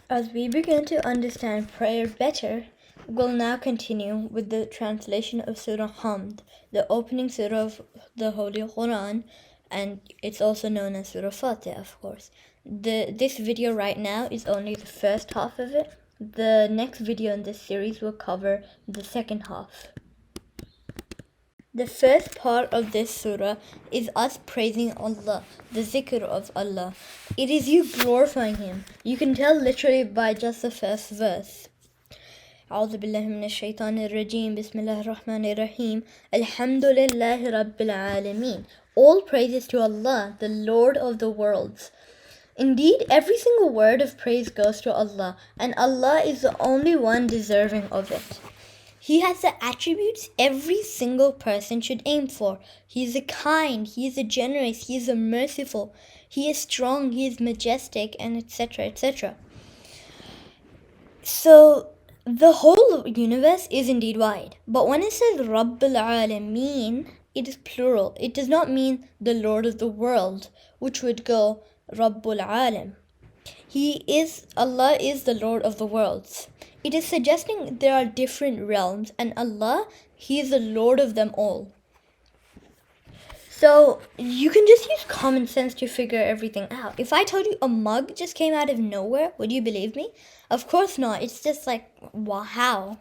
As we begin to understand prayer better, we'll now continue with the translation of Surah Hamd, the opening surah of the Holy Quran, and it's also known as Surah Fatiha, of course. This video right now is only the first half of it. The next video in this series will cover the second half. The first part of this surah is us praising Allah, the zikr of Allah. It is you glorifying Him. You can tell literally by just the first verse. أعوذ بالله من الشيطان الرجيم بسم الله الرحمن الرحيم الحمد لله رب العالمين. All praises to Allah, the Lord of the worlds. Indeed, every single word of praise goes to Allah, and Allah is the only one deserving of it. He has the attributes every single person should aim for. He is the kind, He is the generous, He is the merciful, He is strong, He is majestic, and etc. etc. So, the whole universe is indeed wide. But when it says Rabbil Alameen, it is plural. It does not mean the Lord of the world, which would go Rabbul Alam. Allah is the Lord of the worlds. It is suggesting there are different realms, and Allah, He is the Lord of them all. So you can just use common sense to figure everything out. If I told you a mug just came out of nowhere, would you believe me? Of course not. It's just like, wow, how?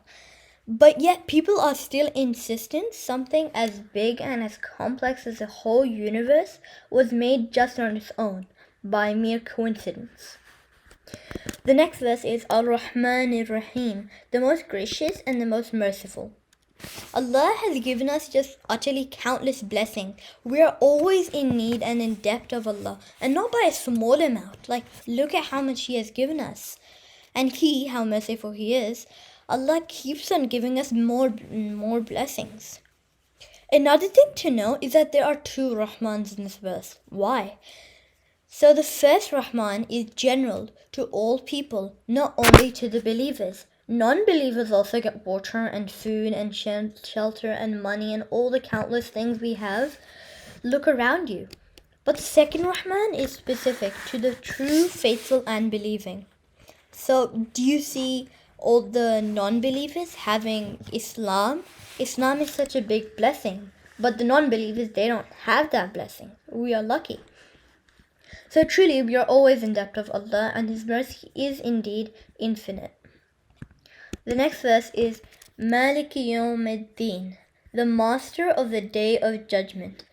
But yet people are still insistent something as big and as complex as the whole universe was made just on its own, by mere coincidence. The next verse is Ar-Rahman Ar-Rahim, the most gracious and the most merciful. Allah has given us just utterly countless blessings. We are always in need and in debt of Allah, and not by a small amount. Like, look at how much He has given us. And He, how merciful He is, Allah keeps on giving us more blessings. Another thing to know is that there are two Rahmans in this verse. Why? So the first Rahman is general to all people, not only to the believers. Non-believers also get water and food and shelter and money and all the countless things we have. Look around you. But the second Rahman is specific to the true faithful and believing. So do you see all the non-believers having Islam? Islam is such a big blessing. But the non-believers, they don't have that blessing. We are lucky. So truly, we are always in debt of Allah, and His mercy is indeed infinite. The next verse is Maliki Yawmiddin, the master of the day of judgment.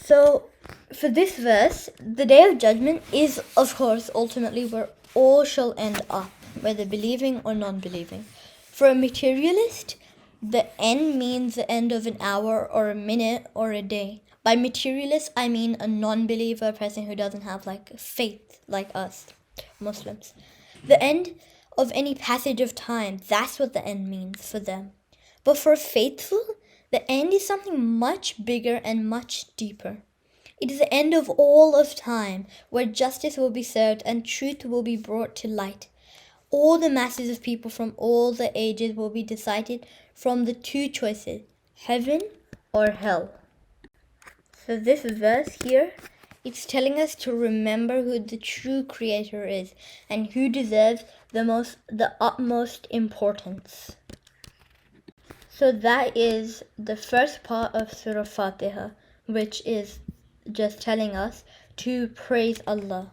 So, for this verse, the day of judgment is, of course, ultimately where all shall end up, whether believing or non-believing. For a materialist, the end means the end of an hour or a minute or a day. By materialist, I mean a non-believer, a person who doesn't have faith like us, Muslims. The end of any passage of time, that's what the end means for them. But for faithful, the end is something much bigger and much deeper. It is the end of all of time, where justice will be served and truth will be brought to light. All the masses of people from all the ages will be decided from the two choices, heaven or hell. So this verse here, it's telling us to remember who the true creator is and who deserves the utmost importance. So that is the first part of Surah Fatiha, which is just telling us to praise Allah.